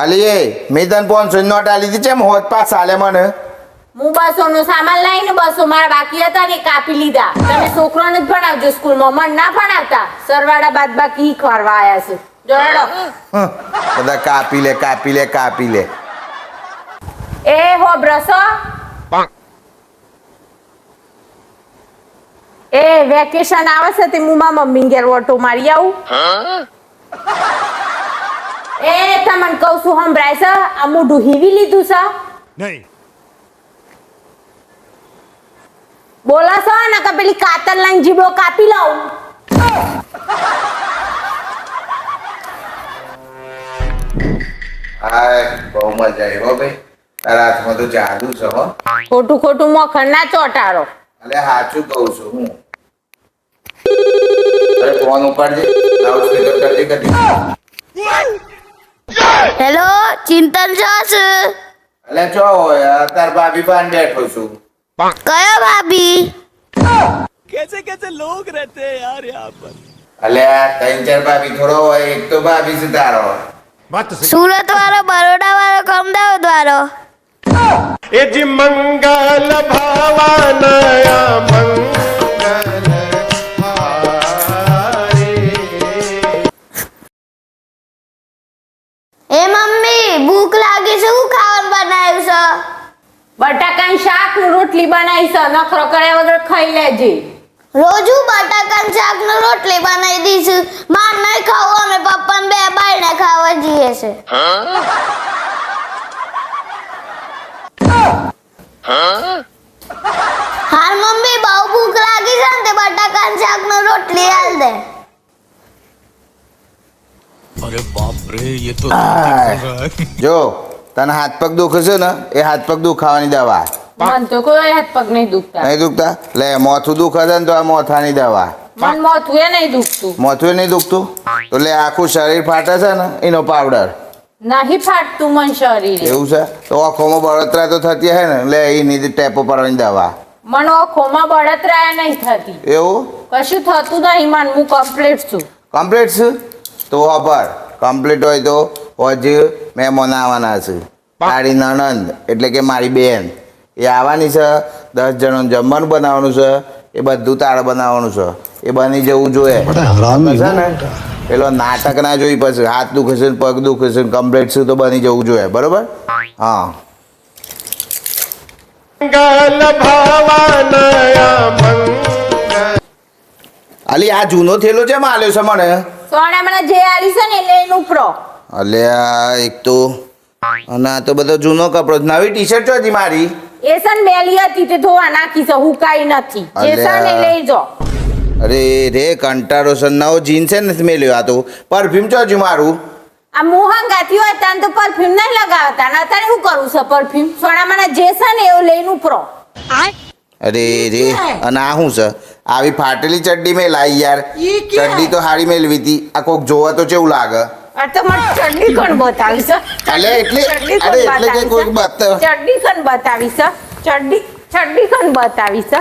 અલી એ મેં તને 500 નોટ આલી હતી ચેમ હોત પાસ આલે મને હું 200 નો સામાન લઈને 200 મારા બાકી હતા ને કાપી લીધા. તમે છોકરાને જ ભણાવજો સ્કૂલમાં, મને ના ભણાવતા. સરવાળા બાદ બાકી ખરવા આયા છે. જોડો બધા કાપી લે. એ હો બ્રસો એ વેકેશન આવે છે તે હું મારા મમ્મી ઘેર ઓટો મારી આવું. એ તમને કહું છું સંભળાય છે? આ મોઢું હીવી લીધું છે? નહીં. બોલો છો ને કે પેલી કાતર લઈને જીબો કાપી લઉં? હાય બહુ મજા આવી હો ભાઈ તારા હાથમાં તો જાદુ છે હો ખોટું મખણ ના ચોટાડો. અલે સાચું કહું છું હું અરે ફોન ઉપાડજે લાઉડ સ્પીકર કરજે કદી હેલો ચિંતન છે અલે ચો હોય તાર ભાભી પાન બેઠો છું કયો ભાભી कैसे कैसे लोग रहते हैं यार यहाँ पर. અલે 3-4 ભાભી થોડો હોય એક તો ભાભી છે તારો સુરત વાળો બરોડા વાળો કે અમદાવાદ વાળો એ જી મંગલ ભાવાનયા મંગલ એ મમ્મી ભૂખ લાગી છે શું ખાવાનું બનાવ્યું છે બટાકાનું શાક ને રોટલી બનાવી છે. નખરો કર્યા વગર ખાઈ લેજે. રોજુ બટાકાનું શાક ને રોટલી બનાવી દઈશું. માર નહીં ખાવું, અમે પપ્પા બે બાયણે ખાવા જઈએ છે. હાર મમ્મી બહુ ભૂખ લાગી છે ને તે બટાકાનું શાક ને રોટલી હાલ દે. अरे बाप रे ये तो જો તને હાથ પગ દુખે છે ને એ હાથ પગ દુખાવાની દવા મન તો કોઈ હાથ પગ નહીં દુખતા. નહીં દુખતા લે મોથું દુખે છે ને તો આ મોથાની દવા મન મોથું એ નહીં દુખતું. મોથું નહીં દુખતું તો લે આખું શરીર ફાટે છે ને એનો પાવડર નહીં ફાટતું મન શરીરે. એવું છે તો આંખોમાં બળતરા તો થતી હે ને લે એની ટેપો પડવાની દવા મન ઓખોમાં બળતરા નહીં થતી. એવું કશું થતું નહીં મન. હું કમ્પ્લીટ છું. કમ્પ્લીટ છે તો વાપર કમ્પ્લીટ હોય તો હજી મહેમાન આવવાના છે તારી નણંદ એટલે કે મારી બેન એ આવવાની છે 10 જણનું જમવાનું બનાવવાનું છે એ બધું તારે બનાવવાનું છે એ બની જવું જોઈએ છે ને પેલો નાટક ના જોઈ પછી હાથ દુખે છે પગ દુખે છે કમ્પ્લીટ છે તો બની જવું જોઈએ બરોબર હા મંગલ ભાવાનયા મંગલ. અલી આ જૂનો થેલો છે આલ્યો છે મને સોના મને જે આલી છે ને એ લઈને ઉપરો. અલ્યા એક તો અને આ તો બધો જૂનો કપડો નવી ટી શર્ટ હતી મારી એ સન મેલી હતી તે ધોવા નાખી છે, હુકાઈ નથી. જે અલ્યા. સન એ લઈ જો. અરે રે કંટાળો છે નવો જીન્સ છે ને મેલ્યો આ તો પરફ્યુમ ચોજ્યું મારું આ મોહંગાથી હોય ત્યાં તો પરફ્યુમ નહીં લગાવતા ને અત્યારે શું કરવું છે પરફ્યુમ? સોના મને જે છે ને એવું લઈને ઉપરો. અરે રે અને આ શું છે આવી ફાટેલી ચડ્ડી મેં લાવી યાર ચડ્ડી તો હારી મેળવી હતી આ કોક જોવા તો કેવું લાગે આ તો મને ચડડી કોણ બતાવી છે? અલે એટલે ચડડી અરે કોણ એટલે કે બતાવી કોઈક છે? બતાવે ચડડી કોણ બતાવી છે? ચડડી કોણ બતાવી છે?